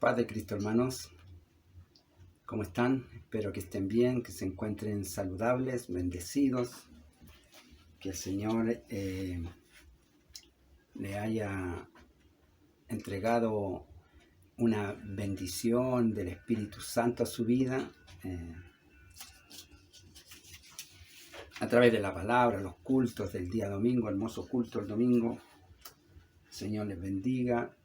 Paz de Cristo, hermanos. ¿Cómo están? Espero que estén bien, que se encuentren saludables, bendecidos. Que el Señor le haya entregado una bendición del Espíritu Santo a su vida a través de la palabra, los cultos del día domingo, hermoso culto el domingo. El Señor les bendiga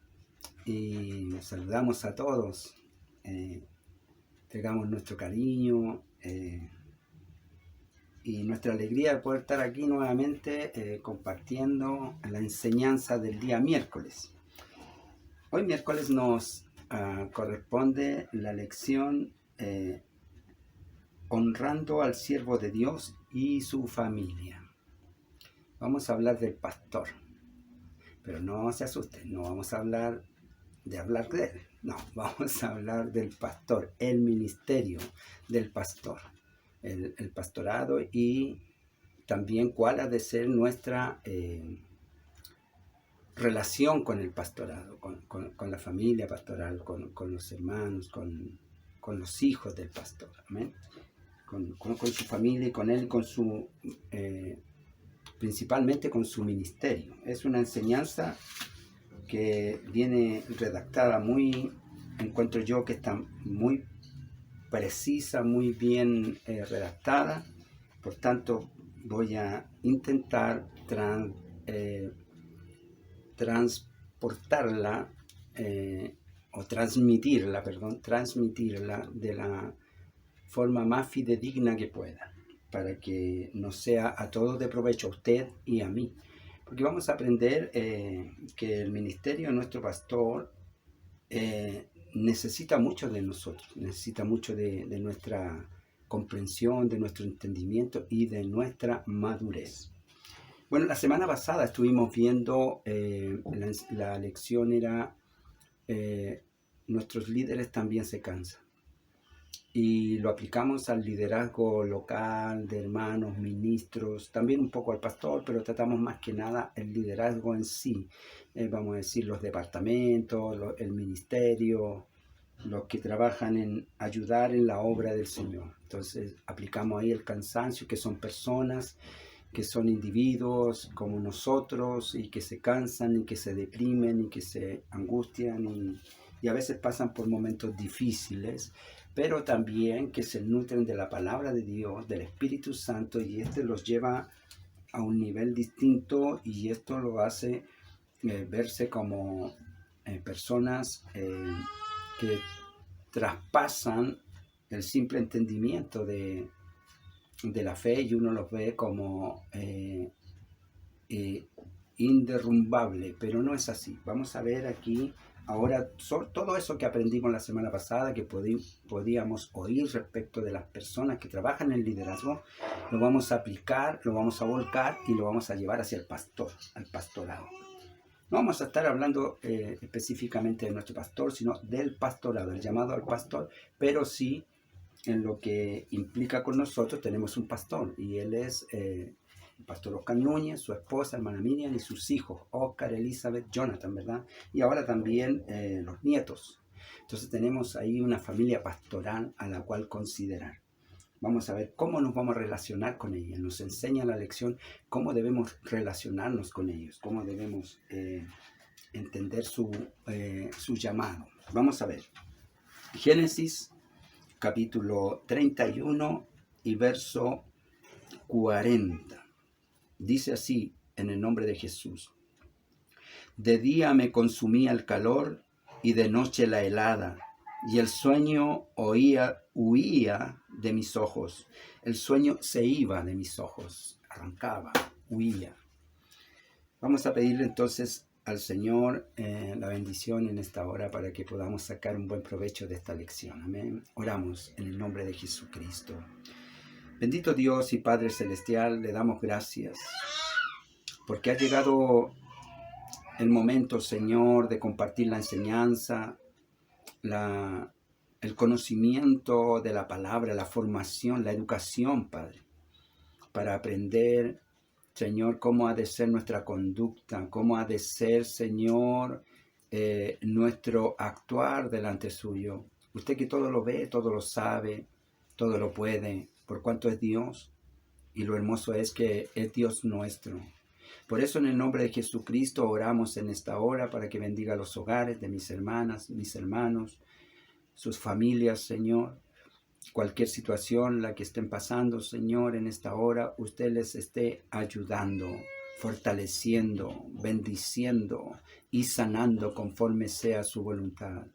y saludamos a todos. Entregamos nuestro cariño y nuestra alegría de poder estar aquí nuevamente compartiendo la enseñanza del día miércoles. Hoy miércoles nos corresponde la lección honrando al siervo de Dios y su familia. Vamos a hablar del pastor, pero no se asusten, no vamos a hablar de él. No, vamos a hablar del pastor, el ministerio del pastor, el pastorado y también cuál ha de ser nuestra relación con el pastorado, con la familia pastoral, con los hermanos, con los hijos del pastor, amén. Con su familia y con él, principalmente con su ministerio. Es una enseñanza que viene redactada encuentro yo que está muy precisa, muy bien redactada. Por tanto, voy a intentar transportarla o transmitirla de la forma más fidedigna que pueda, para que nos sea a todos de provecho, a usted y a mí. Porque vamos a aprender que el ministerio de nuestro pastor necesita mucho de nosotros, necesita mucho de nuestra comprensión, de nuestro entendimiento y de nuestra madurez. Bueno, la semana pasada estuvimos viendo, la lección era nuestros líderes también se cansan. Y lo aplicamos al liderazgo local, de hermanos, ministros, también un poco al pastor, pero tratamos más que nada el liderazgo en sí. Vamos a decir los departamentos, el ministerio, los que trabajan en ayudar en la obra del Señor. Entonces aplicamos ahí el cansancio, que son personas, que son individuos como nosotros y que se cansan y que se deprimen y que se angustian y a veces pasan por momentos difíciles, pero también que se nutren de la palabra de Dios, del Espíritu Santo, y los lleva a un nivel distinto, y esto lo hace verse como personas que traspasan el simple entendimiento de la fe, y uno los ve como inderrumbable, pero no es así. Vamos a ver aquí ahora todo eso que aprendimos la semana pasada, que podíamos oír respecto de las personas que trabajan en el liderazgo, lo vamos a aplicar, lo vamos a volcar y lo vamos a llevar hacia el pastor, al pastorado. No vamos a estar hablando específicamente de nuestro pastor, sino del pastorado, el llamado al pastor, pero sí en lo que implica con nosotros. Tenemos un pastor, y él es el pastor Oscar Núñez, su esposa, hermana Miriam, y sus hijos, Oscar, Elizabeth, Jonathan, ¿verdad? Y ahora también los nietos. Entonces tenemos ahí una familia pastoral a la cual considerar. Vamos a ver cómo nos vamos a relacionar con ella. Nos enseña la lección cómo debemos relacionarnos con ellos, cómo debemos entender su llamado. Vamos a ver. Génesis capítulo 31 y verso 40. Dice así, en el nombre de Jesús: de día me consumía el calor y de noche la helada, y el sueño huía de mis ojos. El sueño se iba de mis ojos, arrancaba, huía. Vamos a pedirle entonces al Señor la bendición en esta hora para que podamos sacar un buen provecho de esta lección. Amén. Oramos en el nombre de Jesucristo. Bendito Dios y Padre Celestial, le damos gracias porque ha llegado el momento, Señor, de compartir la enseñanza, el conocimiento de la palabra, la formación, la educación, Padre, para aprender, Señor, cómo ha de ser nuestra conducta, cómo ha de ser, Señor, nuestro actuar delante suyo. Usted que todo lo ve, todo lo sabe, todo lo puede, por cuanto es Dios, y lo hermoso es que es Dios nuestro. Por eso en el nombre de Jesucristo oramos en esta hora para que bendiga los hogares de mis hermanas, mis hermanos, sus familias, Señor. Cualquier situación la que estén pasando, Señor, en esta hora, usted les esté ayudando, fortaleciendo, bendiciendo y sanando conforme sea su voluntad.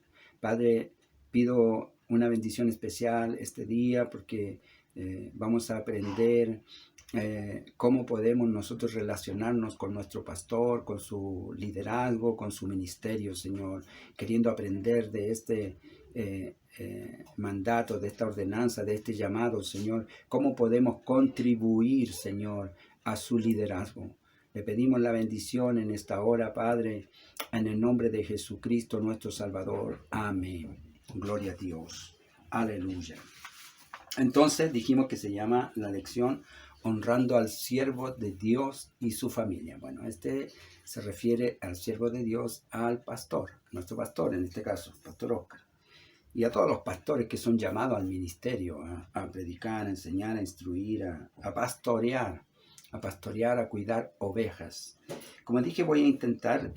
Padre, pido una bendición especial este día porque vamos a aprender cómo podemos nosotros relacionarnos con nuestro pastor, con su liderazgo, con su ministerio, Señor, queriendo aprender de este mandato, de esta ordenanza, de este llamado, Señor, cómo podemos contribuir, Señor, a su liderazgo. Le pedimos la bendición en esta hora, Padre, en el nombre de Jesucristo, nuestro Salvador. Amén. Gloria a Dios. Aleluya. Entonces dijimos que se llama la lección honrando al siervo de Dios y su familia. Bueno, este se refiere al siervo de Dios, al pastor, nuestro pastor en este caso, Pastor Oscar, y a todos los pastores que son llamados al ministerio, a predicar, a enseñar, a instruir, a pastorear, a cuidar ovejas. Como dije, voy a intentar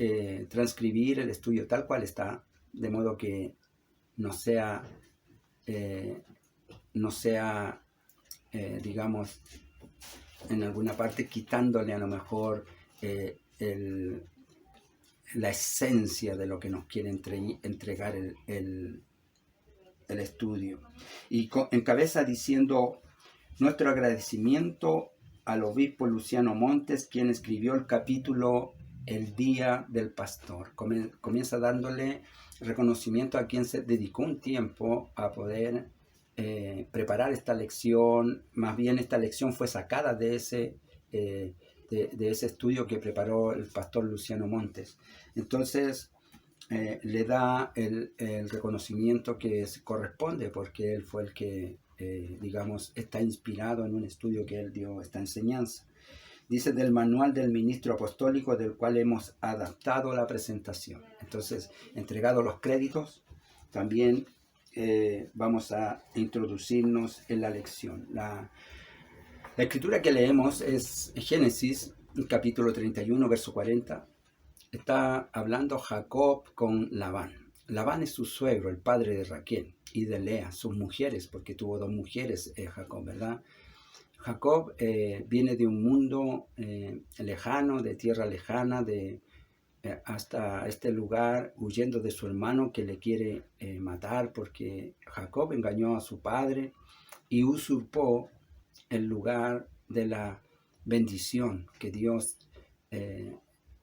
transcribir el estudio tal cual está, de modo que no sea, digamos, en alguna parte quitándole a lo mejor la esencia de lo que nos quiere entregar el estudio. Y encabeza diciendo nuestro agradecimiento al obispo Luciano Montes, quien escribió el capítulo El Día del Pastor. Comienza dándole reconocimiento a quien se dedicó un tiempo a poder preparar esta lección. Más bien esta lección fue sacada de ese estudio que preparó el pastor Luciano Montes. Entonces le da el reconocimiento que corresponde, porque él fue el que, digamos, está inspirado en un estudio que él dio, esta enseñanza. Dice del manual del ministro apostólico del cual hemos adaptado la presentación. Entonces, entregado los créditos, también vamos a introducirnos en la lección. La escritura que leemos es Génesis, capítulo 31, verso 40. Está hablando Jacob con Labán. Labán es su suegro, el padre de Raquel y de Lea, sus mujeres, porque tuvo dos mujeres Jacob, ¿verdad? Jacob viene de un mundo lejano, de tierra lejana, hasta este lugar, huyendo de su hermano que le quiere matar, porque Jacob engañó a su padre y usurpó el lugar de la bendición que Dios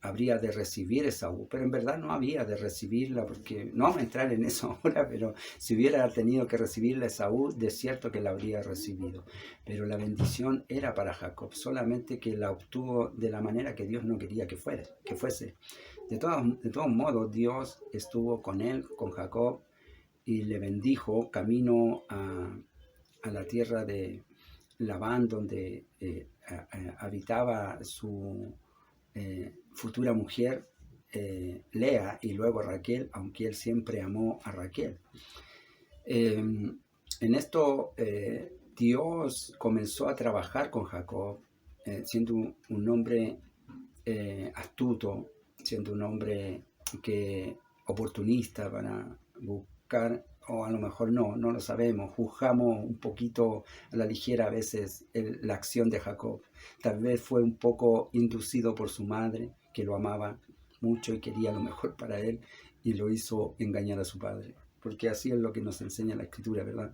habría de recibir Esaú, pero en verdad no había de recibirla, porque no vamos a entrar en eso ahora, pero si hubiera tenido que recibirla Esaú, de cierto que la habría recibido. Pero la bendición era para Jacob, solamente que la obtuvo de la manera que Dios no quería que fuese. De todos modos, Dios estuvo con él, con Jacob, y le bendijo camino a la tierra de Labán, donde habitaba su futura mujer Lea, y luego Raquel, aunque él siempre amó a Raquel. En esto Dios comenzó a trabajar con Jacob, siendo un hombre astuto, siendo un hombre oportunista para buscar, o a lo mejor no lo sabemos, juzgamos un poquito a la ligera a veces la acción de Jacob. Tal vez fue un poco inducido por su madre, que lo amaba mucho y quería lo mejor para él, y lo hizo engañar a su padre, porque así es lo que nos enseña la Escritura, ¿verdad?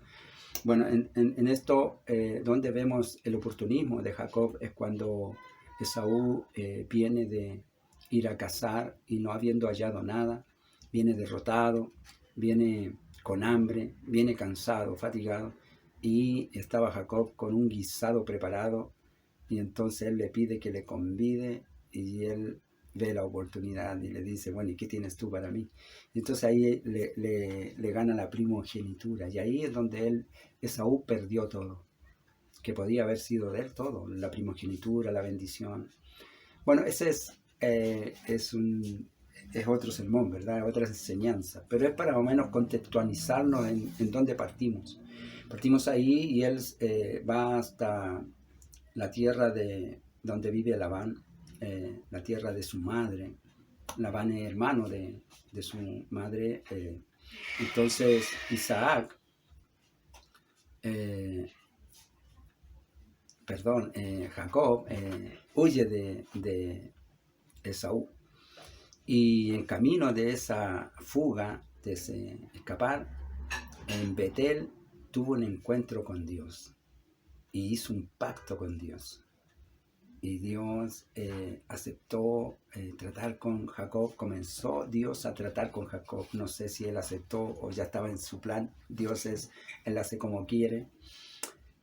Bueno, en esto, donde vemos el oportunismo de Jacob, es cuando Esaú viene de ir a cazar y no habiendo hallado nada, viene derrotado, viene con hambre, viene cansado, fatigado, y estaba Jacob con un guisado preparado, y entonces él le pide que le convide, y él ve la oportunidad y le dice, bueno, ¿y qué tienes tú para mí? Y entonces ahí le gana la primogenitura, y ahí es donde Esaú perdió todo, que podía haber sido de él todo, la primogenitura, la bendición. Bueno, ese es es otro sermón, ¿verdad? Otra enseñanza, pero es para más o menos contextualizarnos en dónde partimos. Partimos ahí y él va hasta la tierra de donde vive Labán, la tierra de su madre. Labán es hermano de su madre. Entonces Isaac, Jacob, huye de Esaú. Y en camino de esa fuga, de ese escapar, en Betel tuvo un encuentro con Dios y hizo un pacto con Dios. Y Dios aceptó tratar con Jacob, comenzó Dios a tratar con Jacob. No sé si él aceptó o ya estaba en su plan. Él hace como quiere.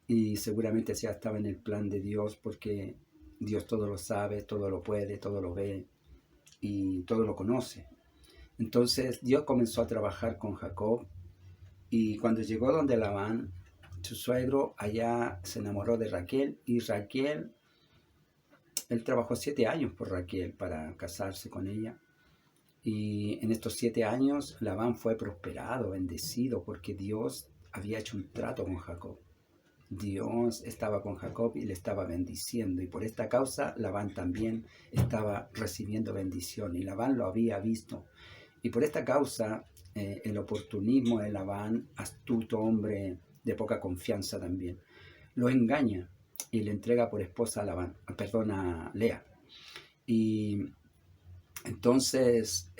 Y seguramente ya estaba en el plan de Dios, porque Dios todo lo sabe, todo lo puede, todo lo ve y todo lo conoce. Entonces Dios comenzó a trabajar con Jacob, y cuando llegó donde Labán, su suegro, allá se enamoró de Raquel, y Raquel, él trabajó 7 años por Raquel para casarse con ella. Y en estos 7 años Labán fue prosperado, bendecido, porque Dios había hecho un trato con Jacob. Dios estaba con Jacob y le estaba bendiciendo, y por esta causa Labán también estaba recibiendo bendición, y Labán lo había visto. Y por esta causa el oportunismo de Labán, astuto hombre de poca confianza también, lo engaña y le entrega por esposa a Lea. Y entonces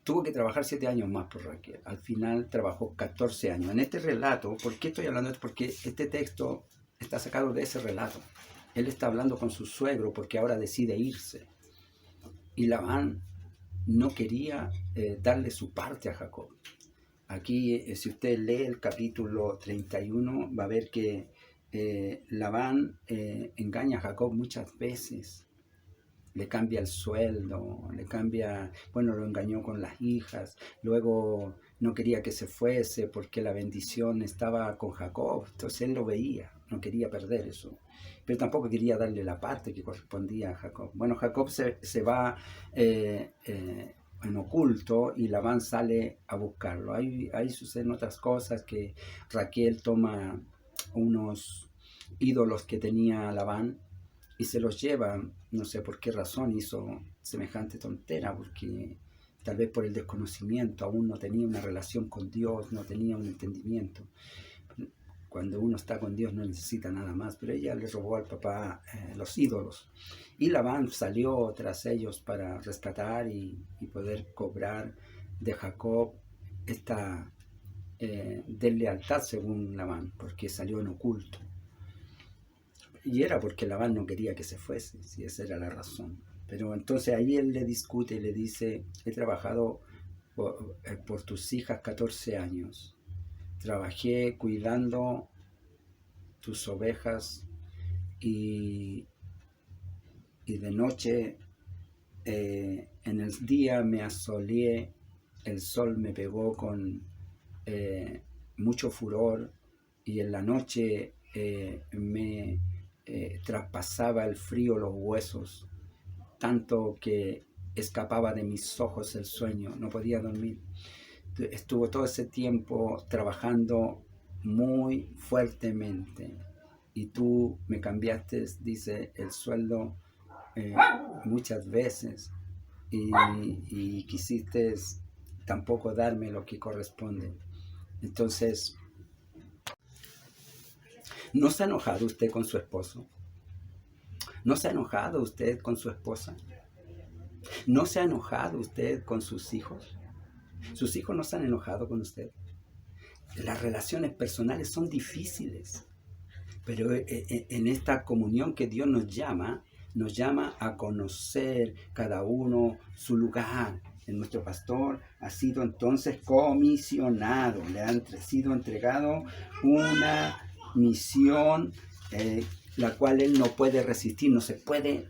tuvo que trabajar 7 años más por Raquel. Al final trabajó 14 años. En este relato, ¿por qué estoy hablando de esto? Porque este texto está sacado de ese relato. Él está hablando con su suegro porque ahora decide irse. Y Labán no quería darle su parte a Jacob. Aquí, si usted lee el capítulo 31, va a ver que Labán engaña a Jacob muchas veces. Le cambia el sueldo, lo engañó con las hijas, luego no quería que se fuese porque la bendición estaba con Jacob, entonces él lo veía, no quería perder eso, pero tampoco quería darle la parte que correspondía a Jacob. Bueno, Jacob se va en oculto, y Labán sale a buscarlo. Ahí suceden otras cosas, que Raquel toma unos ídolos que tenía Labán y se los lleva. No sé por qué razón hizo semejante tontera, porque tal vez por el desconocimiento, aún no tenía una relación con Dios, no tenía un entendimiento. Cuando uno está con Dios no necesita nada más, pero ella le robó al papá los ídolos. Y Labán salió tras ellos para rescatar y poder cobrar de Jacob esta deslealtad, según Labán, porque salió en oculto. Y era porque Labán no quería que se fuese, si esa era la razón. Pero entonces ahí él le discute y le dice: he trabajado por tus hijas 14 años. Trabajé cuidando tus ovejas, y de noche, en el día me asoleé, el sol me pegó con mucho furor, y en la noche me traspasaba el frío los huesos, tanto que escapaba de mis ojos el sueño, no podía dormir. Estuvo todo ese tiempo trabajando muy fuertemente, y tú me cambiaste, dice, el sueldo muchas veces, y quisiste tampoco darme lo que corresponde. Entonces, ¿no se ha enojado usted con su esposo? ¿No se ha enojado usted con su esposa? ¿No se ha enojado usted con sus hijos? ¿Sus hijos no se han enojado con usted? Las relaciones personales son difíciles, pero en esta comunión que Dios nos llama a conocer cada uno su lugar. Nuestro pastor ha sido entonces comisionado, le ha sido entregado una misión, la cual él no puede resistir, no se puede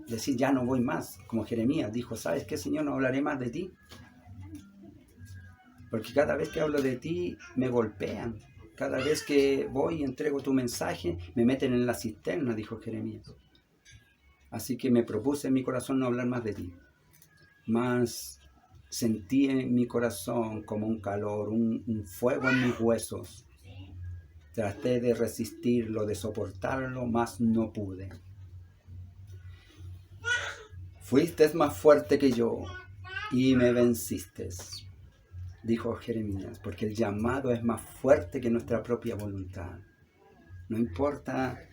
decir ya no voy más, como Jeremías dijo: ¿sabes qué, Señor? No hablaré más de ti, porque cada vez que hablo de ti me golpean, cada vez que voy y entrego tu mensaje me meten en la cisterna, dijo Jeremías. Así que me propuse en mi corazón no hablar más de ti. Más sentí en mi corazón como un calor, un fuego en mis huesos. Traté de resistirlo, de soportarlo, mas no pude. Fuiste más fuerte que yo y me venciste, dijo Jeremías, porque el llamado es más fuerte que nuestra propia voluntad. No importa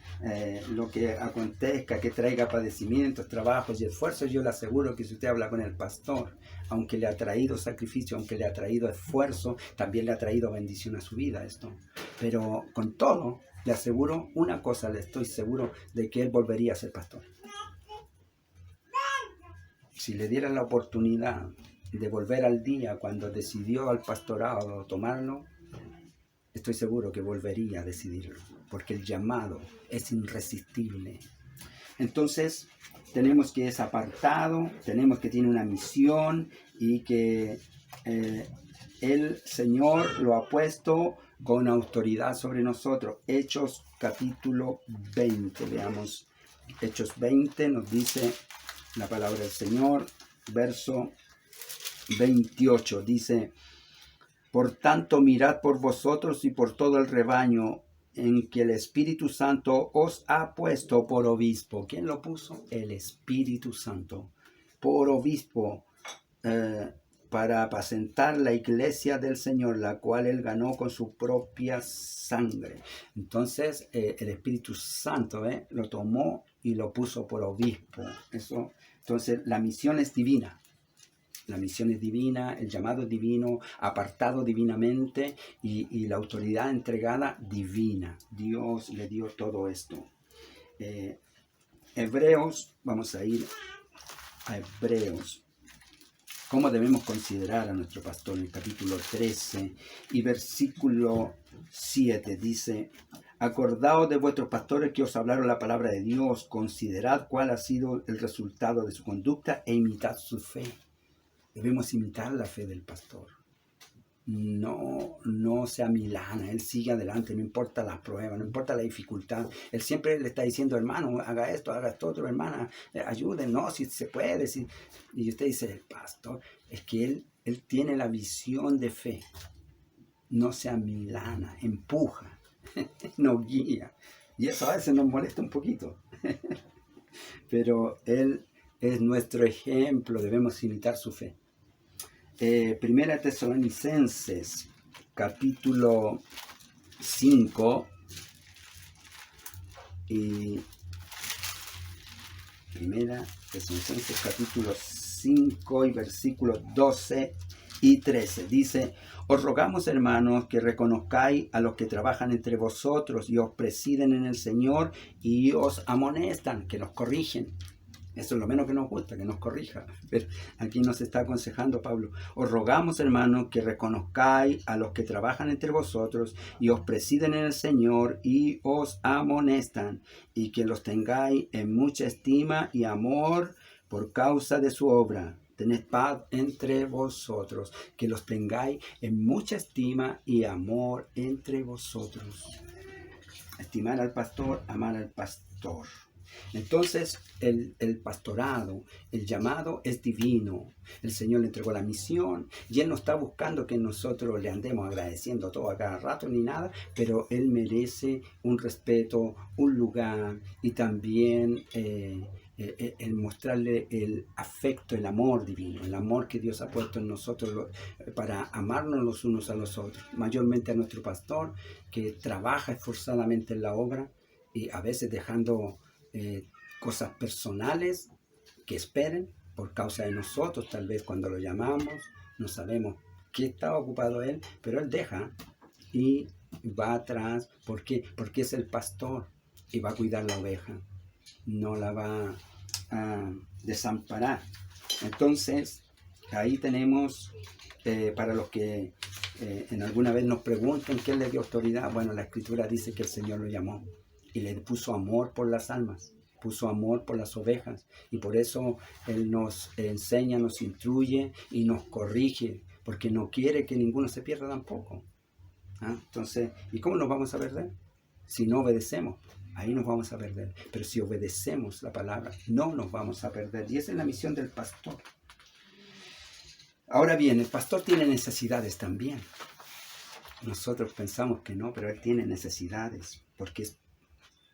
lo que acontezca, que traiga padecimientos, trabajos y esfuerzos, yo le aseguro que si usted habla con el pastor, aunque le ha traído sacrificio, aunque le ha traído esfuerzo, también le ha traído bendición a su vida esto. Pero con todo, le aseguro una cosa, le estoy seguro de que él volvería a ser pastor. Si le dieran la oportunidad de volver al día cuando decidió al pastorado tomarlo, estoy seguro que volvería a decidirlo, porque el llamado es irresistible. Entonces, tenemos que es apartado, tenemos que tiene una misión y que el Señor lo ha puesto con autoridad sobre nosotros. Hechos capítulo 20, veamos. Hechos 20 nos dice la palabra del Señor, verso 28, dice: por tanto, mirad por vosotros y por todo el rebaño en que el Espíritu Santo os ha puesto por obispo. ¿Quién lo puso? El Espíritu Santo. Por obispo, para apacentar la iglesia del Señor, la cual él ganó con su propia sangre. Entonces, el Espíritu Santo lo tomó y lo puso por obispo. Eso, entonces, la misión es divina. La misión es divina, el llamado es divino, apartado divinamente y la autoridad entregada divina. Dios le dio todo esto. Hebreos, vamos a ir a Hebreos. ¿Cómo debemos considerar a nuestro pastor? En el capítulo 13 y versículo 7 dice: acordaos de vuestros pastores que os hablaron la palabra de Dios, considerad cuál ha sido el resultado de su conducta e imitad su fe. Debemos imitar la fe del pastor. No sea milana, él sigue adelante, no importa las pruebas, no importa la dificultad. Él siempre le está diciendo: hermano, haga esto otro, hermana, ayuden, no, si se puede. Si... Y usted dice: el pastor, es que él tiene la visión de fe. No sea milana, empuja, no guía. Y eso a veces nos molesta un poquito. Pero él es nuestro ejemplo, debemos imitar su fe. Primera Tesalonicenses, capítulo 5, y Primera Tesalonicenses, capítulo 5, y versículos 12 y 13, dice: os rogamos, hermanos, que reconozcáis a los que trabajan entre vosotros y os presiden en el Señor y os amonestan, que nos corrigen. Eso es lo menos que nos gusta, que nos corrija. Pero aquí nos está aconsejando Pablo: os rogamos, hermanos, que reconozcáis a los que trabajan entre vosotros y os presiden en el Señor y os amonestan, y que los tengáis en mucha estima y amor por causa de su obra. Tened paz entre vosotros, que los tengáis en mucha estima y amor entre vosotros. Estimar al pastor, amar al pastor. Entonces, el pastorado, el llamado es divino. El Señor le entregó la misión y Él no está buscando que nosotros le andemos agradeciendo todo a cada rato ni nada, pero Él merece un respeto, un lugar y también el mostrarle el afecto, el amor divino, el amor que Dios ha puesto en nosotros para amarnos los unos a los otros, mayormente a nuestro pastor que trabaja esforzadamente en la obra y a veces dejando cosas personales que esperen por causa de nosotros. Tal vez cuando lo llamamos no sabemos qué está ocupado él, pero él deja y va atrás. ¿Por qué? Porque es el pastor y va a cuidar la oveja, no la va a desamparar. Entonces ahí tenemos para los que en alguna vez nos preguntan qué le dio autoridad. Bueno, la Escritura dice que el Señor lo llamó y le puso amor por las almas, puso amor por las ovejas, y por eso Él nos enseña, nos instruye y nos corrige, porque no quiere que ninguno se pierda tampoco. Entonces, ¿y cómo nos vamos a perder? Si no obedecemos. ahí nos vamos a perder. Pero si obedecemos la palabra, no nos vamos a perder. Y esa es la misión del pastor. Ahora bien, el pastor tiene necesidades también. Nosotros pensamos que no, pero él tiene necesidades, porque es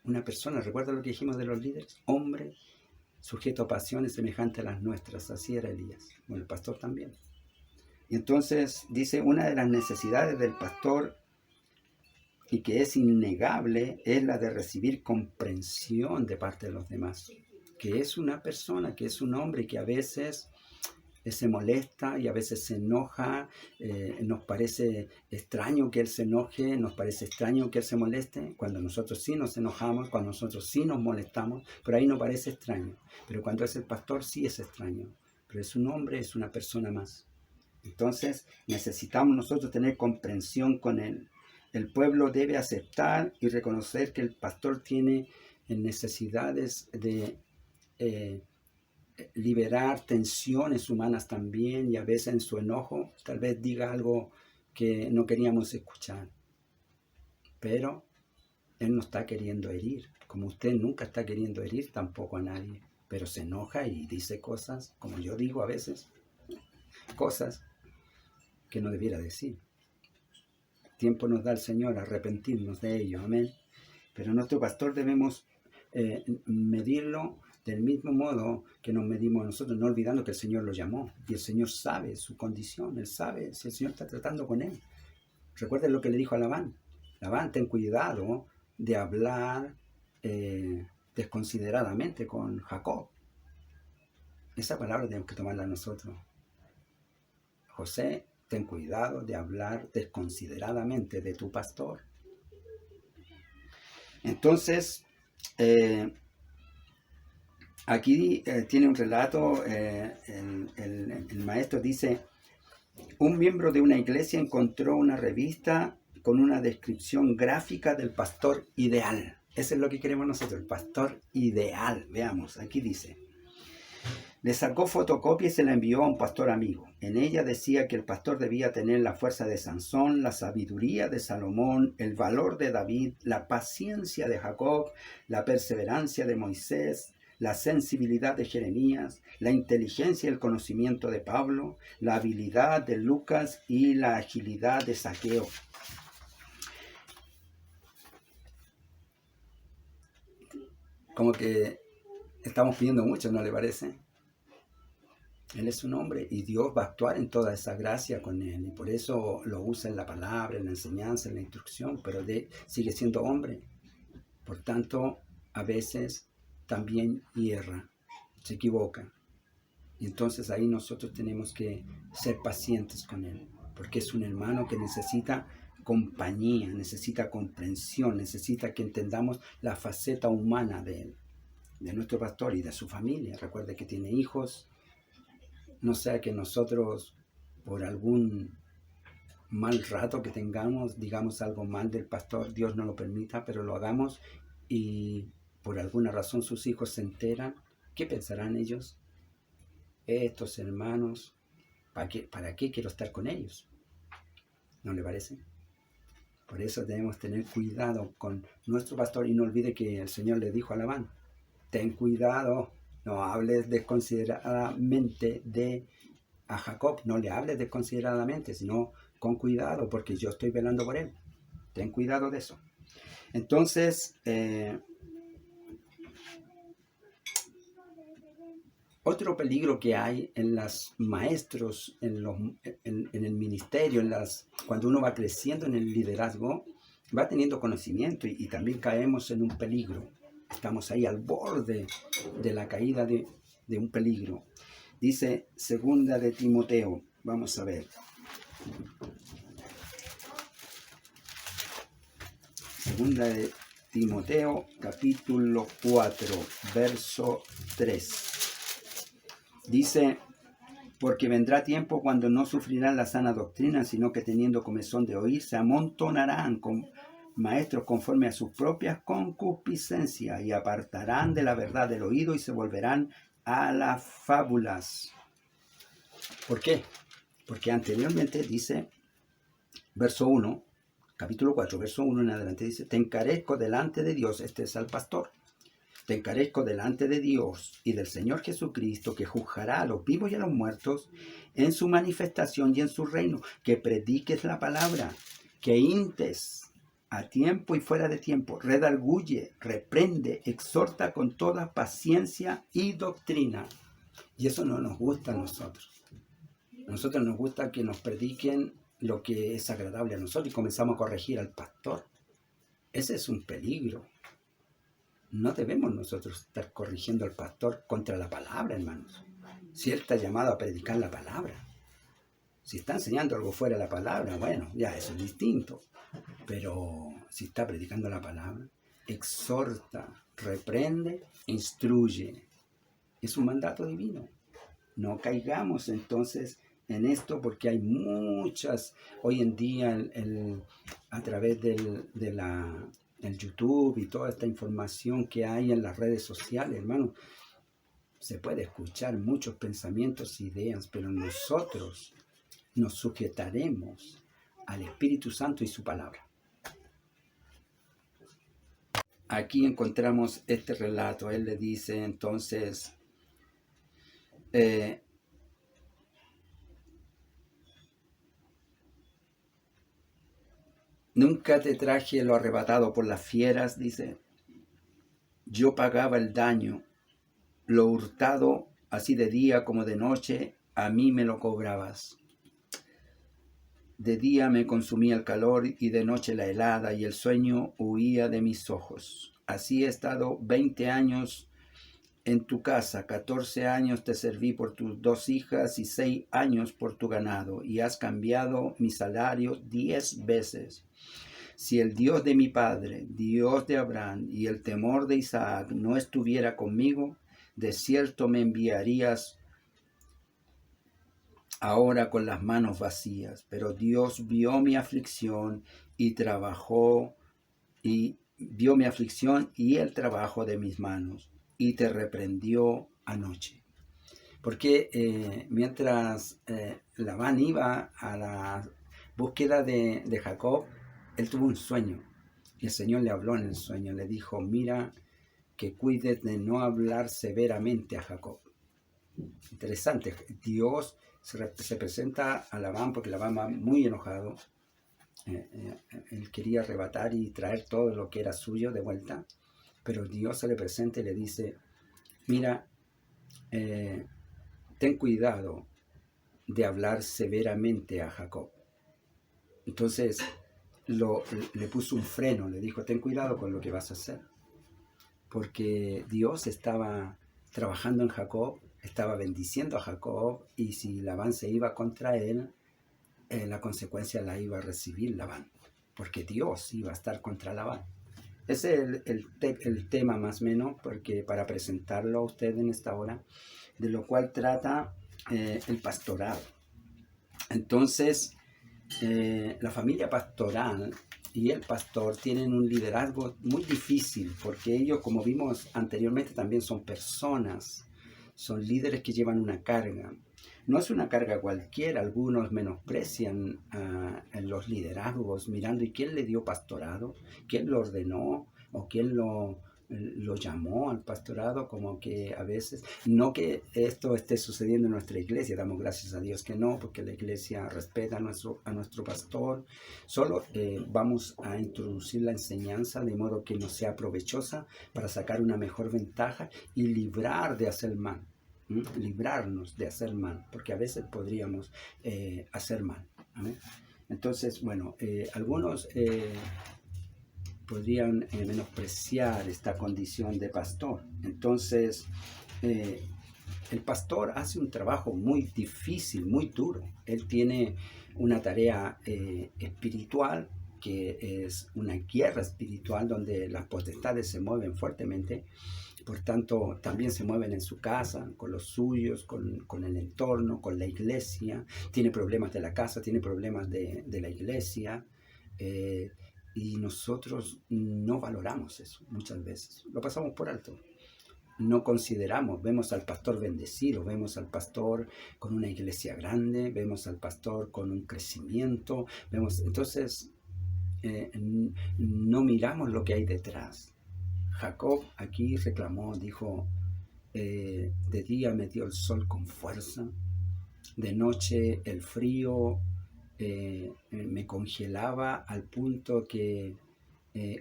una persona. ¿Recuerda lo que dijimos de los líderes? Hombre, sujeto a pasiones semejantes a las nuestras. Así era Elías. Bueno, el pastor también. Y entonces dice, una de las necesidades del pastor, y que es innegable, es la de recibir comprensión de parte de los demás. Que es una persona, que es un hombre que a veces se molesta y a veces se enoja, nos parece extraño que él se enoje, nos parece extraño que él se moleste, cuando nosotros sí nos enojamos, cuando nosotros sí nos molestamos, pero ahí no parece extraño. Pero cuando es el pastor sí es extraño, pero es un hombre, es una persona más. Entonces necesitamos nosotros tener comprensión con él. El pueblo debe aceptar y reconocer que el pastor tiene necesidades de liberar tensiones humanas también, y a veces en su enojo tal vez diga algo que no queríamos escuchar. Pero él no está queriendo herir, como usted nunca está queriendo herir tampoco a nadie, pero se enoja y dice cosas, como yo digo a veces, cosas que no debiera decir. Tiempo nos da el Señor a arrepentirnos de ello, amén. Pero nuestro pastor debemos medirlo del mismo modo que nos medimos nosotros, no olvidando que el Señor lo llamó y el Señor sabe su condición, Él sabe si el Señor está tratando con él. Recuerden lo que le dijo a Labán. Labán, ten cuidado de hablar desconsideradamente con Jacob. Esa palabra tenemos que tomarla nosotros. José, ten cuidado de hablar desconsideradamente de tu pastor. Entonces, aquí tiene un relato, el maestro dice, un miembro de una iglesia encontró una revista con una descripción gráfica del pastor ideal. Eso es lo que queremos nosotros, el pastor ideal. Veamos, aquí dice. Le sacó fotocopia y se la envió a un pastor amigo. En ella decía que el pastor debía tener la fuerza de Sansón, la sabiduría de Salomón, el valor de David, la paciencia de Jacob, la perseverancia de Moisés, la sensibilidad de Jeremías, la inteligencia y el conocimiento de Pablo, la habilidad de Lucas y la agilidad de Zaqueo. Como que estamos pidiendo mucho, ¿no le parece? Él es un hombre y Dios va a actuar en toda esa gracia con él, y por eso lo usa en la palabra, en la enseñanza, en la instrucción, pero sigue siendo hombre. Por tanto, a veces también hierra, se equivoca. Y entonces ahí nosotros tenemos que ser pacientes con él, porque es un hermano que necesita compañía, necesita comprensión, necesita que entendamos la faceta humana de él, de nuestro pastor y de su familia. Recuerde que tiene hijos. No sea que nosotros, por algún mal rato que tengamos, digamos algo mal del pastor, Dios no lo permita, pero lo hagamos y por alguna razón sus hijos se enteran. ¿Qué pensarán ellos? Estos hermanos, ¿para qué quiero estar con ellos? ¿No le parece? Por eso debemos tener cuidado con nuestro pastor y no olvide que el Señor le dijo a Labán, ten cuidado. No hables desconsideradamente a Jacob, no le hables desconsideradamente, sino con cuidado, porque yo estoy velando por él. Ten cuidado de eso. Entonces, otro peligro que hay en los maestros, en el ministerio, cuando uno va creciendo en el liderazgo, va teniendo conocimiento y también caemos en un peligro. Estamos ahí al borde de la caída de un peligro. Dice segunda de Timoteo, vamos a ver. Segunda de Timoteo, capítulo 4, verso 3. Dice, porque vendrá tiempo cuando no sufrirán la sana doctrina, sino que teniendo comezón de oír, se amontonarán con maestros conforme a sus propias concupiscencias y apartarán de la verdad del oído y se volverán a las fábulas. ¿Por qué? Porque anteriormente dice, verso 1, capítulo 4, verso 1 en adelante, dice, te encarezco delante de Dios, este es al pastor, te encarezco delante de Dios y del Señor Jesucristo, que juzgará a los vivos y a los muertos en su manifestación y en su reino, que prediques la palabra, que intes a tiempo y fuera de tiempo, redarguye, reprende, exhorta con toda paciencia y doctrina. Y eso no nos gusta a nosotros. A nosotros nos gusta que nos prediquen lo que es agradable a nosotros y comenzamos a corregir al pastor. Ese es un peligro. No debemos nosotros estar corrigiendo al pastor contra la palabra, hermanos. Si él está llamado a predicar la palabra. Si está enseñando algo fuera de la palabra, bueno, ya eso es distinto. Pero si está predicando la palabra, exhorta, reprende, instruye. Es un mandato divino. No caigamos entonces en esto porque hay muchas, hoy en día a través del YouTube y toda esta información que hay en las redes sociales, hermano, se puede escuchar muchos pensamientos, ideas, pero nosotros nos sujetaremos al Espíritu Santo y su palabra. Aquí encontramos este relato. Él le dice entonces, nunca te traje lo arrebatado por las fieras, dice. Yo pagaba el daño, lo hurtado, así de día como de noche, a mí me lo cobrabas. De día me consumía el calor y de noche la helada y el sueño huía de mis ojos. Así he estado 20 años en tu casa, 14 años te serví por tus 2 hijas y 6 años por tu ganado, y has cambiado mi salario 10 veces. Si el Dios de mi padre, Dios de Abraham y el temor de Isaac no estuviera conmigo, de cierto me enviarías ahora con las manos vacías. Pero Dios vio mi aflicción y vio mi aflicción y el trabajo de mis manos, y te reprendió anoche. Porque mientras Labán iba a la búsqueda de Jacob, él tuvo un sueño. Y el Señor le habló en el sueño. Le dijo, mira, que cuides de no hablar severamente a Jacob. Interesante. Dios se presenta a Labán porque Labán va muy enojado. Él quería arrebatar y traer todo lo que era suyo de vuelta. Pero Dios se le presenta y le dice, mira, ten cuidado de hablar severamente a Jacob. Entonces le puso un freno, le dijo, ten cuidado con lo que vas a hacer. Porque Dios estaba trabajando en Jacob, estaba bendiciendo a Jacob, y si Labán se iba contra él, la consecuencia la iba a recibir Labán, porque Dios iba a estar contra Labán. Ese es el tema más o menos, porque para presentarlo a usted en esta hora, de lo cual trata el pastorado. Entonces, la familia pastoral y el pastor tienen un liderazgo muy difícil, porque ellos, como vimos anteriormente, también son personas, son líderes que llevan una carga. No es una carga cualquiera. Algunos menosprecian en los liderazgos, mirando, ¿y quién le dio pastorado? ¿Quién lo ordenó? ¿O quién lo llamó al pastorado? Como que a veces, no que esto esté sucediendo en nuestra iglesia, damos gracias a Dios que no, porque la iglesia respeta a nuestro pastor. Solo vamos a introducir la enseñanza de modo que nos sea provechosa para sacar una mejor ventaja y librar de hacer mal. Librarnos de hacer mal, porque a veces podríamos hacer mal. ¿Amén? Entonces, bueno, algunos podrían menospreciar esta condición de pastor. Entonces, el pastor hace un trabajo muy difícil, muy duro. Él tiene una tarea espiritual, que es una guerra espiritual donde las potestades se mueven fuertemente. Por tanto, también se mueven en su casa, con los suyos, con el entorno, con la iglesia. Tiene problemas de la casa, tiene problemas de la iglesia. Y nosotros no valoramos eso muchas veces. Lo pasamos por alto. No consideramos, vemos al pastor bendecido, vemos al pastor con una iglesia grande, vemos al pastor con un crecimiento. Entonces, no miramos lo que hay detrás. Jacob aquí reclamó, dijo, de día me dio el sol con fuerza, de noche el frío me congelaba al punto que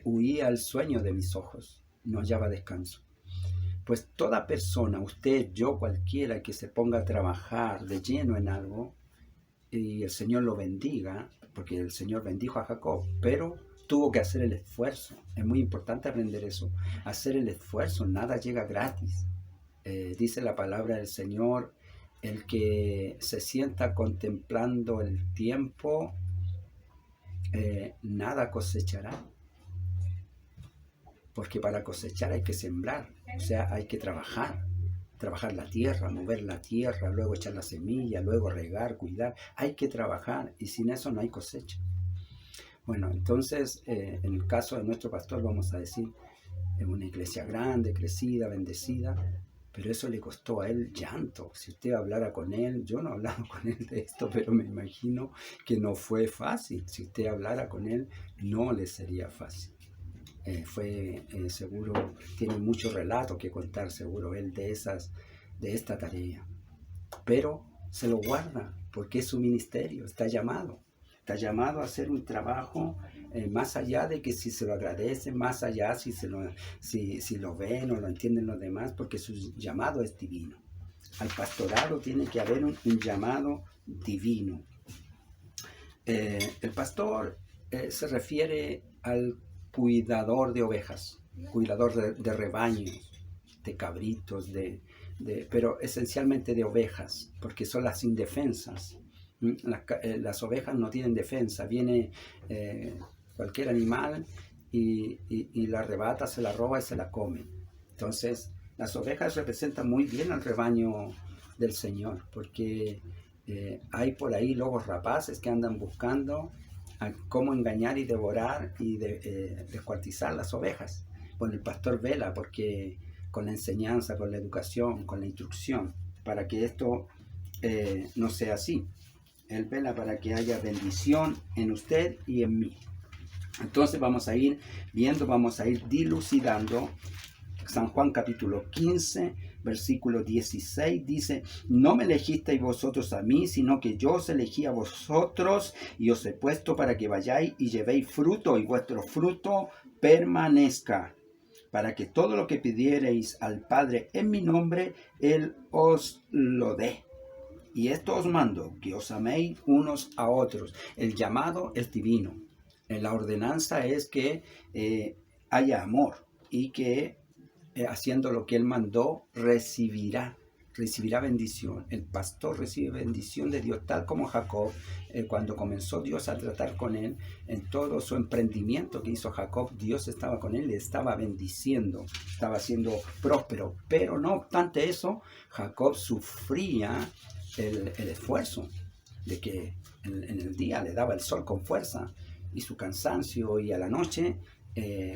huía al sueño de mis ojos, no hallaba descanso. Pues toda persona, usted, yo, cualquiera que se ponga a trabajar de lleno en algo y el Señor lo bendiga, porque el Señor bendijo a Jacob, pero tuvo que hacer el esfuerzo. Es muy importante aprender eso, hacer el esfuerzo, nada llega gratis. Dice la palabra del Señor, el que se sienta contemplando el tiempo, nada cosechará. Porque para cosechar hay que sembrar, o sea, hay que trabajar la tierra, mover la tierra, luego echar la semilla, luego regar, cuidar. Hay que trabajar y sin eso no hay cosecha. Bueno, entonces, en el caso de nuestro pastor, vamos a decir, es una iglesia grande, crecida, bendecida, pero eso le costó a él llanto. Si usted hablara con él, yo no he hablado con él de esto, pero me imagino que no fue fácil. Si usted hablara con él, no le sería fácil. Seguro, tiene mucho relato que contar, seguro, él de esta tarea. Pero se lo guarda, porque es su ministerio, está llamado a hacer un trabajo más allá de que si se lo agradecen, más allá si lo ven o lo entienden los demás, porque su llamado es divino. Al pastorado tiene que haber un llamado divino. El pastor se refiere al cuidador de ovejas, cuidador de rebaños, de cabritos, pero esencialmente de ovejas, porque son las indefensas. Las ovejas no tienen defensa, viene cualquier animal y la arrebata, se la roba y se la come. Entonces, las ovejas representan muy bien al rebaño del Señor, porque hay por ahí lobos rapaces que andan buscando a cómo engañar y devorar y descuartizar las ovejas. Bueno, el pastor vela porque con la enseñanza, con la educación, con la instrucción, para que esto no sea así. Él vela para que haya bendición en usted y en mí. Entonces vamos a ir viendo, vamos a ir dilucidando. San Juan capítulo 15, versículo 16 dice: no me elegisteis vosotros a mí, sino que yo os elegí a vosotros y os he puesto para que vayáis y llevéis fruto y vuestro fruto permanezca, para que todo lo que pidiereis al Padre en mi nombre, Él os lo dé. Y esto os mando, que os améis unos a otros. El llamado es divino. La ordenanza es que haya amor y que haciendo lo que Él mandó, recibirá bendición. El pastor recibe bendición de Dios, tal como Jacob, cuando comenzó Dios a tratar con él, en todo su emprendimiento que hizo Jacob, Dios estaba con él, le estaba bendiciendo, estaba siendo próspero. Pero no obstante eso, Jacob sufría el esfuerzo de que en el día le daba el sol con fuerza y su cansancio, y a la noche,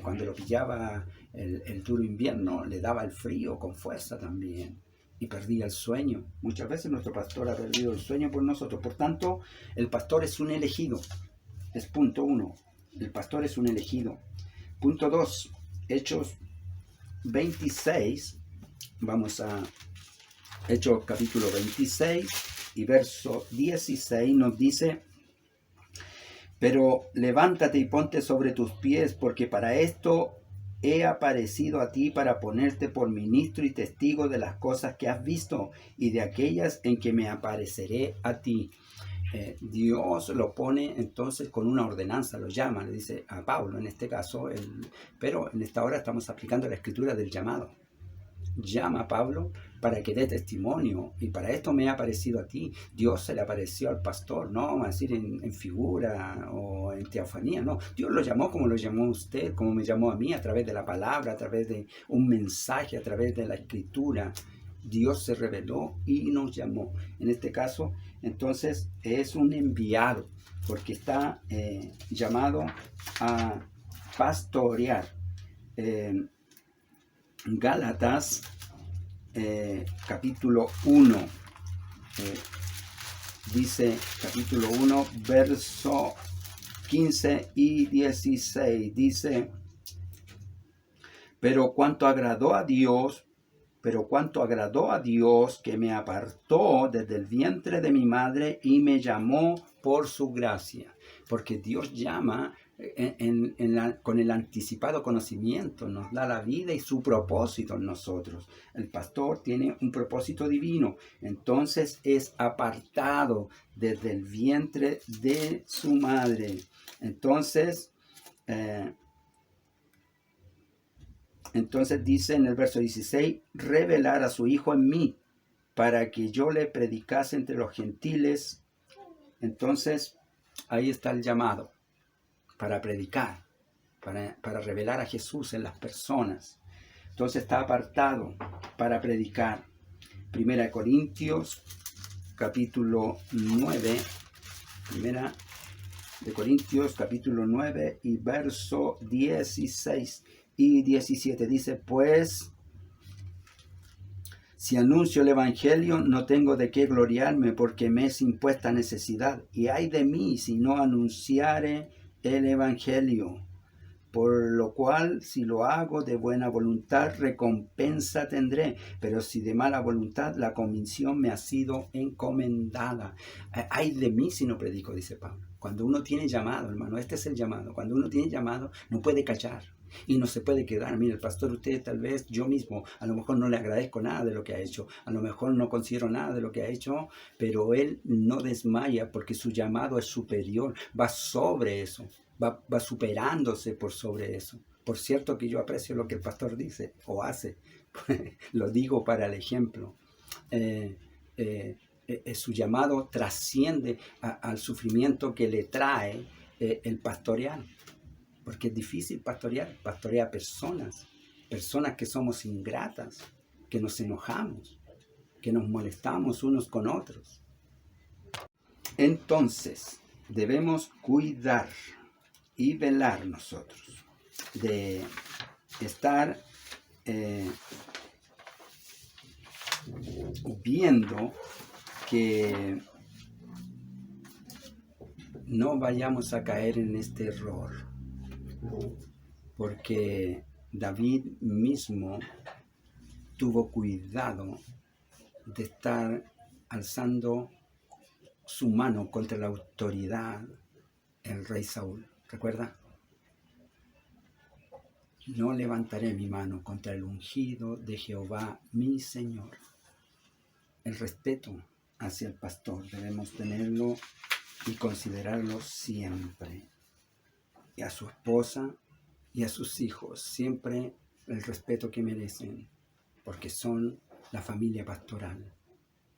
cuando lo pillaba el duro invierno, le daba el frío con fuerza también y perdía el sueño. Muchas veces nuestro pastor ha perdido el sueño por nosotros. Por tanto, el pastor es un elegido. Es punto 1. El pastor es un elegido. Punto 2. Hechos 26. Vamos a Hechos capítulo 26 y verso 16 nos dice: pero levántate y ponte sobre tus pies, porque para esto he aparecido a ti, para ponerte por ministro y testigo de las cosas que has visto y de aquellas en que me apareceré a ti. Dios lo pone entonces con una ordenanza, lo llama, le dice a Pablo en este caso, pero en esta hora estamos aplicando la escritura del llamado. Llama a Pablo para que dé testimonio, y para esto me ha aparecido a ti. Dios se le apareció al pastor, no vamos a decir en figura o en teofanía, no. Dios lo llamó como lo llamó a usted, como me llamó a mí, a través de la palabra, a través de un mensaje, a través de la escritura. Dios se reveló y nos llamó. En este caso, entonces, es un enviado, porque está llamado a pastorear. Gálatas capítulo 1 dice, capítulo 1 verso 15 y 16 dice, pero cuanto agradó a Dios que me apartó desde el vientre de mi madre y me llamó por su gracia. Porque Dios llama con el anticipado conocimiento, nos da la vida y su propósito en nosotros. El pastor tiene un propósito divino, entonces es apartado desde el vientre de su madre. Entonces dice en el verso 16, revelar a su Hijo en mí, para que yo le predicase entre los gentiles. Entonces, ahí está el llamado, para predicar, para revelar a Jesús en las personas. Entonces está apartado para predicar. Primera de Corintios, capítulo 9, Primera de Corintios, capítulo 9 y verso 16 y 17 dice, pues si anuncio el Evangelio, no tengo de qué gloriarme, porque me es impuesta necesidad. Y ay de mí si no anunciare el Evangelio. Por lo cual, si lo hago de buena voluntad, recompensa tendré. Pero si de mala voluntad, la comisión me ha sido encomendada. Ay de mí si no predico, dice Pablo. Cuando uno tiene llamado, hermano, este es el llamado. Cuando uno tiene llamado, no puede callar. Y no se puede quedar. Mire, el pastor, usted tal vez, yo mismo, a lo mejor no le agradezco nada de lo que ha hecho. A lo mejor no considero nada de lo que ha hecho. Pero él no desmaya porque su llamado es superior. Va sobre eso. Va superándose por sobre eso. Por cierto que yo aprecio lo que el pastor dice o hace. Lo digo para el ejemplo. Su llamado trasciende al sufrimiento que le trae el pastorear. Porque es difícil pastorear personas que somos ingratas, que nos enojamos, que nos molestamos unos con otros. Entonces, debemos cuidar y velar nosotros de estar viendo que no vayamos a caer en este error, porque David mismo tuvo cuidado de estar alzando su mano contra la autoridad, el rey Saúl. ¿Recuerda? No levantaré mi mano contra el ungido de Jehová, mi Señor. El respeto hacia el pastor debemos tenerlo y considerarlo siempre. Y a su esposa y a sus hijos, siempre el respeto que merecen, porque son la familia pastoral.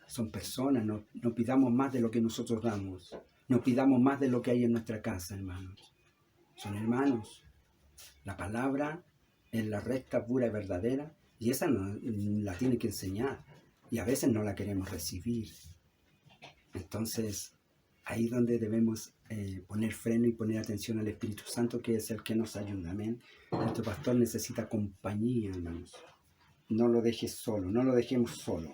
Son personas, no pidamos más de lo que nosotros damos. No pidamos más de lo que hay en nuestra casa, hermanos. Son hermanos. La palabra es la recta, pura y verdadera, y esa la tiene que enseñar. Y a veces no la queremos recibir. Entonces, ahí es donde debemos poner freno y poner atención al Espíritu Santo, que es el que nos ayuda. Amén. Nuestro pastor necesita compañía, hermanos. No lo dejes solo, no lo dejemos solo.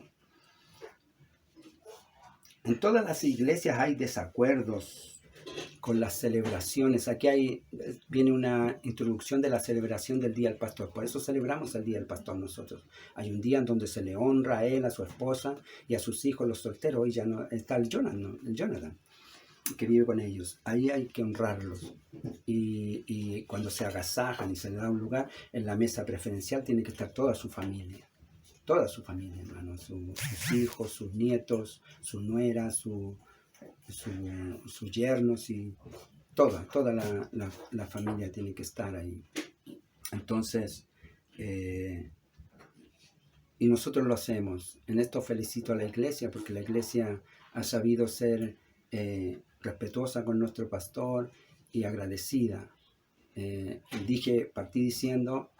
En todas las iglesias hay desacuerdos con las celebraciones. Aquí viene una introducción de la celebración del Día del Pastor. Por eso celebramos el Día del Pastor nosotros. Hay un día en donde se le honra a él, a su esposa y a sus hijos, los solteros. Hoy ya no está el Jonathan, que vive con ellos. Ahí hay que honrarlos. Y cuando se agasajan y se le da un lugar, en la mesa preferencial tiene que estar toda su familia. Toda su familia, hermano, sus hijos, sus nietos, su nuera, sus yernos y toda la familia tiene que estar ahí. Entonces, y nosotros lo hacemos. En esto felicito a la iglesia, porque la iglesia ha sabido ser respetuosa con nuestro pastor y agradecida. Partí diciendo,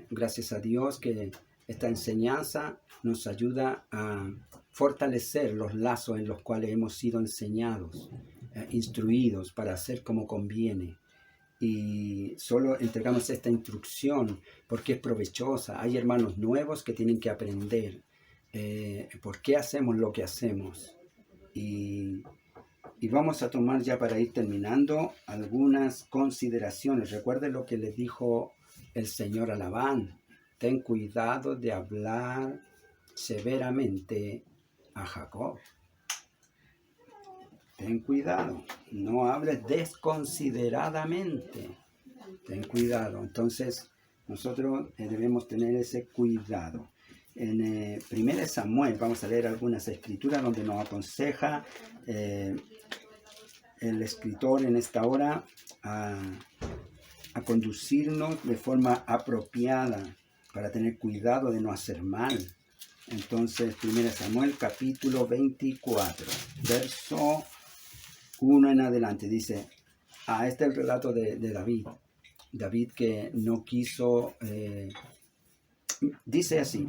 gracias a Dios, que esta enseñanza nos ayuda a fortalecer los lazos en los cuales hemos sido enseñados, instruidos para hacer como conviene. Y solo entregamos esta instrucción porque es provechosa. Hay hermanos nuevos que tienen que aprender por qué hacemos lo que hacemos. Y Y vamos a tomar ya para ir terminando algunas consideraciones. Recuerden lo que le dijo el Señor a Labán. Ten cuidado de hablar severamente a Jacob. Ten cuidado, no hables desconsideradamente. Ten cuidado. Entonces, nosotros debemos tener ese cuidado. En 1 Samuel, vamos a leer algunas escrituras donde nos aconseja el escritor en esta hora a conducirnos de forma apropiada para tener cuidado de no hacer mal. Entonces, 1 Samuel capítulo 24, verso 1 en adelante, dice, este es el relato de David. David que no quiso, dice así,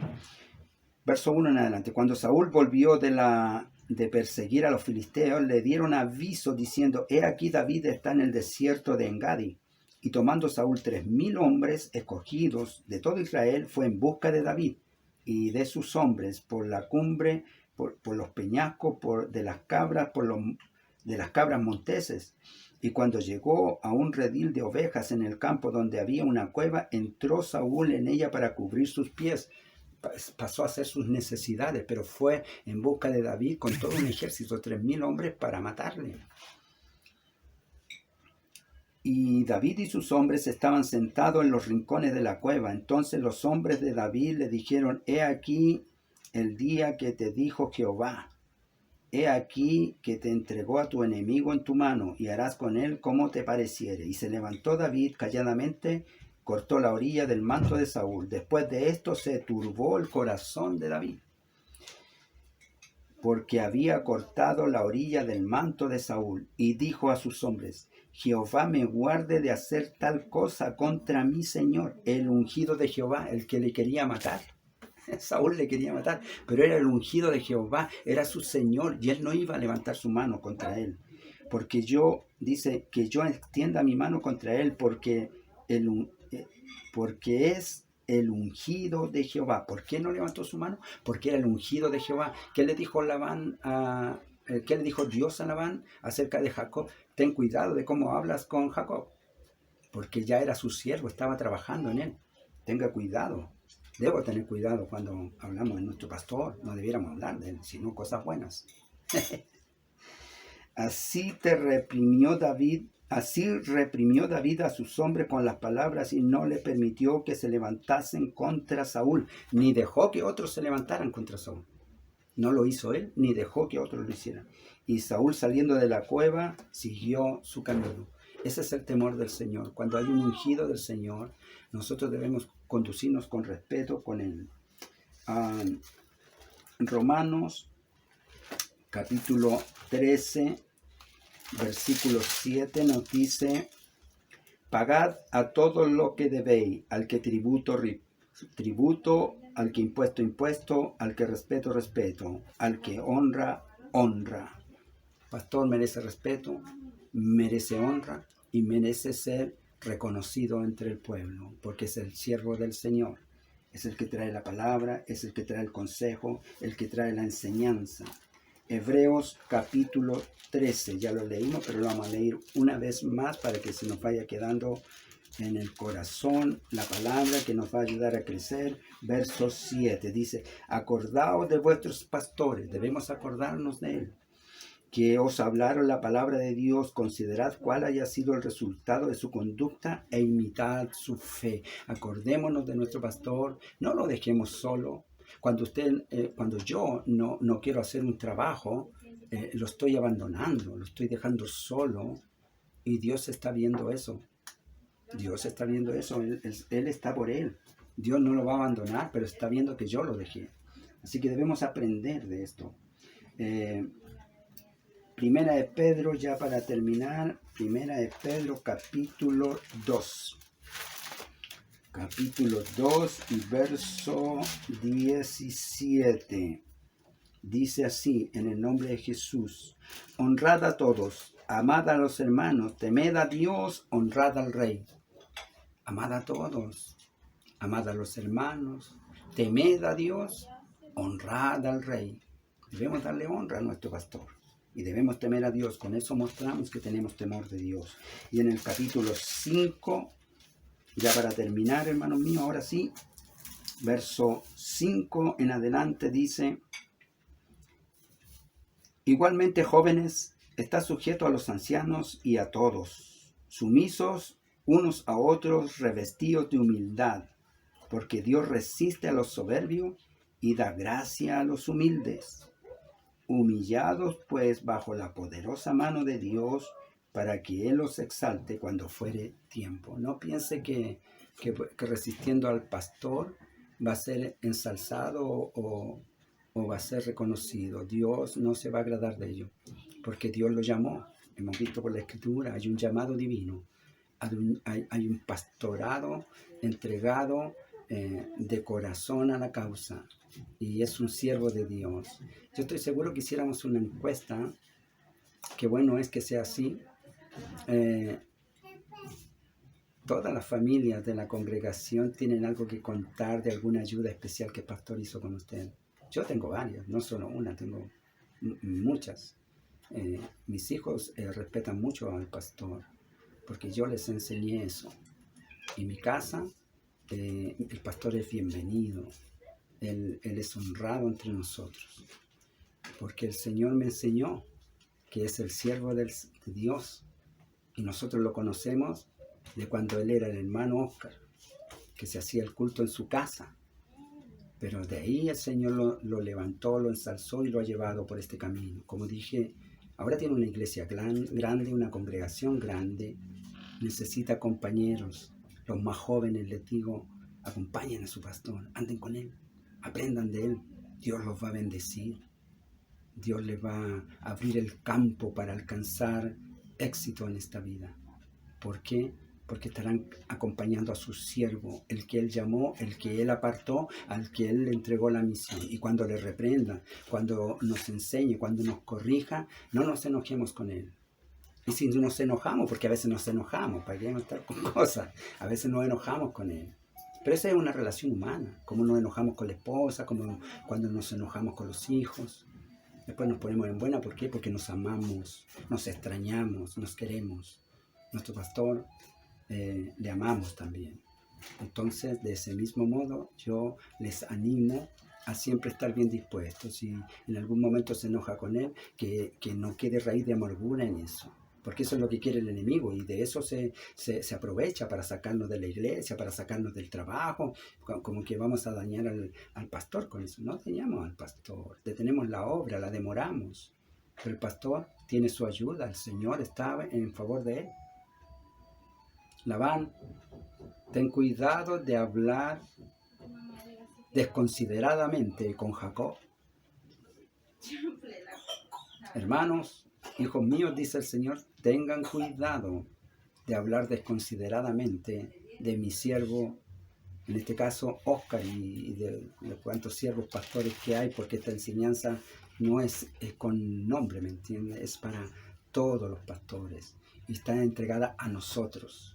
verso 1 en adelante, cuando Saúl volvió de perseguir a los filisteos, le dieron aviso diciendo, he aquí David está en el desierto de Engadi. Y tomando Saúl 3,000 hombres escogidos de todo Israel, fue en busca de David y de sus hombres por la cumbre, por los peñascos, de las cabras, de las cabras monteses. Y cuando llegó a un redil de ovejas en el campo donde había una cueva, entró Saúl en ella para cubrir sus pies. Pasó a hacer sus necesidades, pero fue en busca de David con todo un ejército, 3,000 hombres para matarle. Y David y sus hombres estaban sentados en los rincones de la cueva. Entonces los hombres de David le dijeron, he aquí el día que te dijo Jehová. He aquí que te entregó a tu enemigo en tu mano, y harás con él como te pareciere. Y se levantó David calladamente, cortó la orilla del manto de Saúl. Después de esto se turbó el corazón de David, porque había cortado la orilla del manto de Saúl, y dijo a sus hombres, Jehová me guarde de hacer tal cosa contra mi Señor, el ungido de Jehová, el que le quería matar. Saúl le quería matar, pero era el ungido de Jehová, era su Señor, y él no iba a levantar su mano contra él. Porque dice, que yo extienda mi mano contra él, porque es el ungido de Jehová. ¿Por qué no levantó su mano? Porque era el ungido de Jehová. ¿Qué le dijo qué le dijo Dios a Labán acerca de Jacob? Ten cuidado de cómo hablas con Jacob, porque ya era su siervo, estaba trabajando en él. Tenga cuidado. Debo tener cuidado cuando hablamos de nuestro pastor. No debiéramos hablar de él, sino cosas buenas. Así reprimió David a sus hombres con las palabras y no le permitió que se levantasen contra Saúl, ni dejó que otros se levantaran contra Saúl. No lo hizo él, ni dejó que otros lo hicieran. Y Saúl, saliendo de la cueva, siguió su camino. Ese es el temor del Señor. Cuando hay un ungido del Señor, nosotros debemos conducirnos con respeto con él. Romanos capítulo 13, versículo 7 nos dice, pagad a todo lo que debéis, al que tributo, al que impuesto, al que respeto, al que honra. Pastor merece respeto, merece honra y merece ser reconocido entre el pueblo, porque es el siervo del Señor. Es el que trae la palabra, es el que trae el consejo, el que trae la enseñanza. Hebreos capítulo 13, ya lo leímos, pero lo vamos a leer una vez más para que se nos vaya quedando en el corazón la palabra que nos va a ayudar a crecer. Verso 7 dice, acordaos de vuestros pastores, debemos acordarnos de él, que os hablaron la palabra de Dios, considerad cuál haya sido el resultado de su conducta e imitad su fe. Acordémonos de nuestro pastor, no lo dejemos solo. Cuando yo no quiero hacer un trabajo, lo estoy abandonando, lo estoy dejando solo, y Dios está viendo eso. Dios está viendo eso, él está por él. Dios no lo va a abandonar, pero está viendo que yo lo dejé. Así que debemos aprender de esto. Primera de Pedro, ya para terminar, Primera de Pedro capítulo 2. Capítulo 2 y verso 17. Dice así, en el nombre de Jesús, honrad a todos, amad a los hermanos, temed a Dios, honrad al Rey. Amad a todos, amad a los hermanos, temed a Dios, honrad al Rey. Debemos darle honra a nuestro pastor. y debemos temer a Dios. Con eso mostramos que tenemos temor de Dios. Y en el capítulo 5, ya para terminar, hermanos míos, ahora sí, verso 5 en adelante dice: igualmente, jóvenes, está sujeto a los ancianos y a todos, sumisos unos a otros, revestidos de humildad, porque Dios resiste a los soberbios y da gracia a los humildes. Humillados pues bajo la poderosa mano de Dios, para que Él los exalte cuando fuere tiempo. No piense que resistiendo al pastor va a ser ensalzado o va a ser reconocido. Dios no se va a agradar de ello, porque Dios lo llamó. Hemos visto por la Escritura, hay un llamado divino, hay un pastorado entregado de corazón a la causa, y es un siervo de Dios. Yo estoy seguro que hiciéramos una encuesta, que bueno es que sea así. Todas las familias de la congregación tienen algo que contar de alguna ayuda especial que el pastor hizo con usted. Yo tengo varias, no solo una, tengo muchas. Mis hijos respetan mucho al pastor, porque yo les enseñé eso. En mi casa, el pastor es bienvenido. Él es honrado entre nosotros, porque el Señor me enseñó que es el siervo de Dios, y nosotros lo conocemos de cuando él era el hermano Oscar, que se hacía el culto en su casa, pero de ahí el Señor lo levantó, lo ensalzó y lo ha llevado por este camino. Como dije, ahora tiene una iglesia grande, una congregación grande, necesita compañeros. Los más jóvenes, les digo, acompañen a su pastor, anden con él, aprendan de él. Dios los va a bendecir. Dios les va a abrir el campo para alcanzar éxito en esta vida. ¿Por qué? Porque estarán acompañando a su siervo, el que él llamó, el que él apartó, al que él le entregó la misión. Y cuando le reprenda, cuando nos enseñe, cuando nos corrija, no nos enojemos con él. Y si nos enojamos, porque a veces nos enojamos, ¿para qué no estar con cosas? A veces nos enojamos con él. Pero esa es una relación humana, como nos enojamos con la esposa, como cuando nos enojamos con los hijos. Después nos ponemos en buena, ¿por qué? Porque nos amamos, nos extrañamos, nos queremos. Nuestro pastor le amamos también. Entonces, de ese mismo modo, yo les animo a siempre estar bien dispuestos. Si en algún momento se enoja con él, que no quede raíz de amargura en eso. Porque eso es lo que quiere el enemigo, y de eso se aprovecha para sacarnos de la iglesia, para sacarnos del trabajo, como que vamos a dañar al pastor con eso. No dañamos al pastor, detenemos la obra, la demoramos. Pero el pastor tiene su ayuda, el Señor está en favor de él. Labán, ten cuidado de hablar desconsideradamente con Jacob. Hermanos, hijos míos, dice el Señor, tengan cuidado de hablar desconsideradamente de mi siervo, en este caso Oscar, y de cuantos siervos pastores que hay, porque esta enseñanza no es con nombre, ¿me entiende? Es para todos los pastores, y está entregada a nosotros,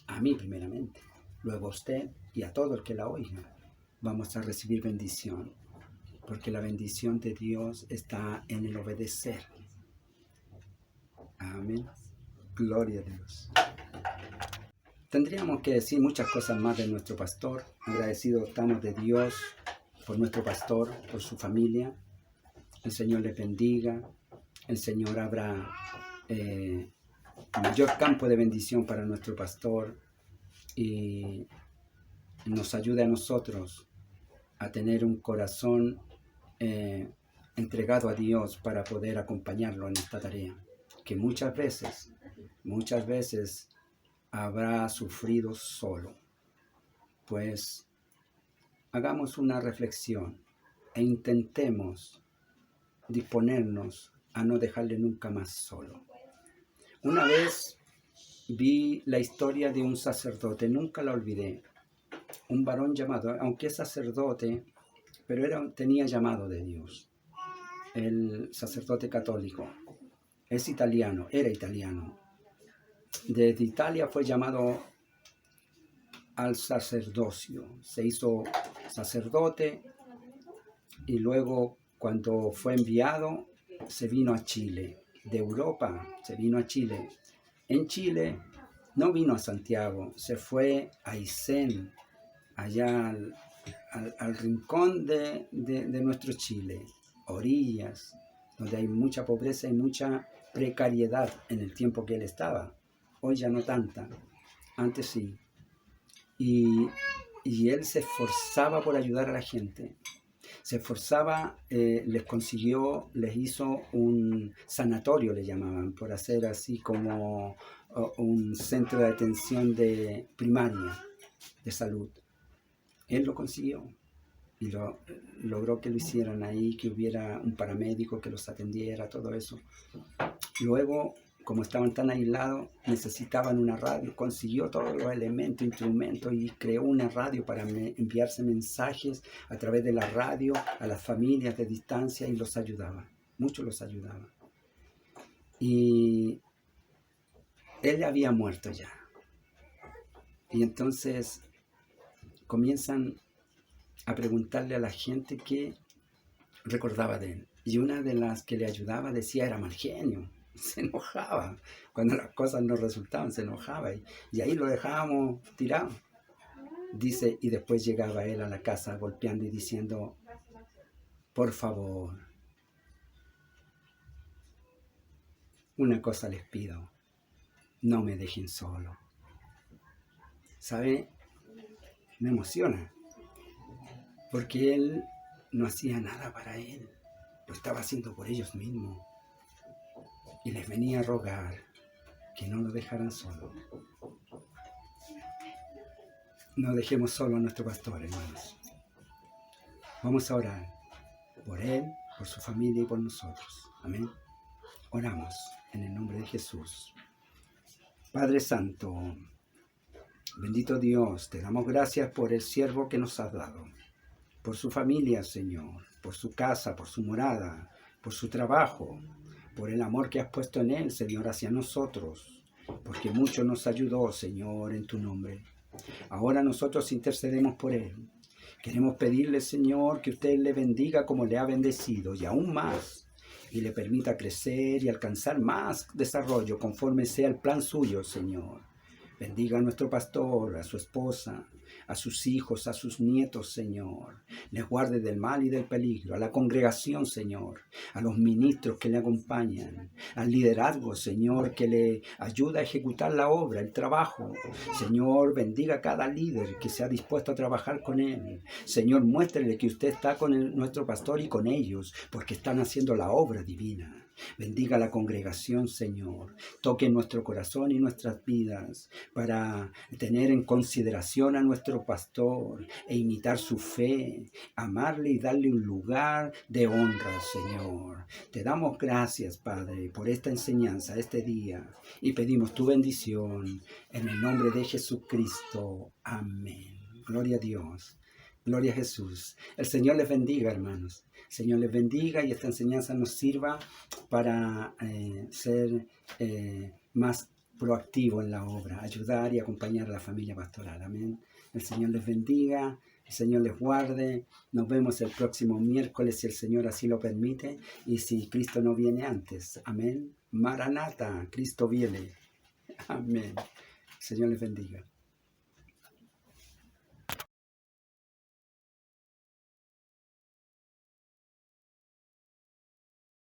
a mí primeramente, luego a usted y a todo el que la oiga. Vamos a recibir bendición, porque la bendición de Dios está en el obedecer. Amén. Gloria a Dios. Tendríamos que decir muchas cosas más de nuestro pastor. Agradecidos estamos de Dios por nuestro pastor, por su familia. El Señor les bendiga. El Señor abra mayor campo de bendición para nuestro pastor, y nos ayude a nosotros a tener un corazón entregado a Dios para poder acompañarlo en esta tarea, que muchas veces habrá sufrido solo. Pues hagamos una reflexión e intentemos disponernos a no dejarle nunca más solo. Una vez vi la historia de un sacerdote, nunca la olvidé. Un varón llamado, aunque es sacerdote, pero tenía llamado de Dios. El sacerdote católico es italiano, era italiano. Desde Italia fue llamado al sacerdocio. Se hizo sacerdote y luego, cuando fue enviado, se vino a Chile. de Europa, se vino a Chile. En Chile no vino a Santiago, se fue a Aysén, allá al rincón de nuestro Chile, orillas, donde hay mucha pobreza y mucha precariedad en el tiempo que él estaba. Hoy ya no tanta, antes sí. Y él se esforzaba por ayudar a la gente. Se esforzaba, les hizo un sanatorio, le llamaban, por hacer así como un centro de atención primaria de salud. Él lo consiguió y logró que lo hicieran ahí, que hubiera un paramédico que los atendiera, todo eso. Luego, como estaban tan aislados, necesitaban una radio, consiguió todos los elementos, instrumentos y creó una radio para enviarse mensajes a través de la radio a las familias de distancia y los ayudaba, muchos los ayudaba. Y él había muerto ya. Y entonces comienzan a preguntarle a la gente qué recordaba de él. Y una de las que le ayudaba decía era mal genio. Se enojaba. Cuando las cosas no resultaban, se enojaba. Y ahí lo dejábamos tirado. Dice, y después llegaba él a la casa golpeando y diciendo, por favor, una cosa les pido, no me dejen solo. ¿Sabe? Me emociona. Porque él no hacía nada para él. Lo estaba haciendo por ellos mismos. Y les venía a rogar que no lo dejaran solo. No dejemos solo a nuestro pastor, hermanos. Vamos a orar por él, por su familia y por nosotros. Amén. Oramos en el nombre de Jesús. Padre Santo, bendito Dios, te damos gracias por el siervo que nos has dado, por su familia, Señor, por su casa, por su morada, por su trabajo, por el amor que has puesto en él, Señor, hacia nosotros, porque mucho nos ayudó, Señor, en tu nombre. Ahora nosotros intercedemos por él. Queremos pedirle, Señor, que usted le bendiga como le ha bendecido y aún más, y le permita crecer y alcanzar más desarrollo conforme sea el plan suyo, Señor. Bendiga a nuestro pastor, a su esposa, a sus hijos, a sus nietos, Señor. Les guarde del mal y del peligro, a la congregación, Señor, a los ministros que le acompañan, al liderazgo, Señor, que le ayuda a ejecutar la obra, el trabajo. Señor, bendiga a cada líder que se ha dispuesto a trabajar con él. Señor, muéstrele que usted está con nuestro pastor y con ellos, porque están haciendo la obra divina. Bendiga a la congregación, Señor. Toque nuestro corazón y nuestras vidas para tener en consideración a nuestro pastor e imitar su fe, amarle y darle un lugar de honra, Señor. Te damos gracias, Padre, por esta enseñanza, este día, y pedimos tu bendición en el nombre de Jesucristo. Amén. Gloria a Dios. Gloria a Jesús. El Señor les bendiga, hermanos. El Señor les bendiga y esta enseñanza nos sirva para ser más proactivo en la obra, ayudar y acompañar a la familia pastoral. Amén. El Señor les bendiga, el Señor les guarde. Nos vemos el próximo miércoles si el Señor así lo permite y si Cristo no viene antes. Amén. Maranata, Cristo viene. Amén. El Señor les bendiga.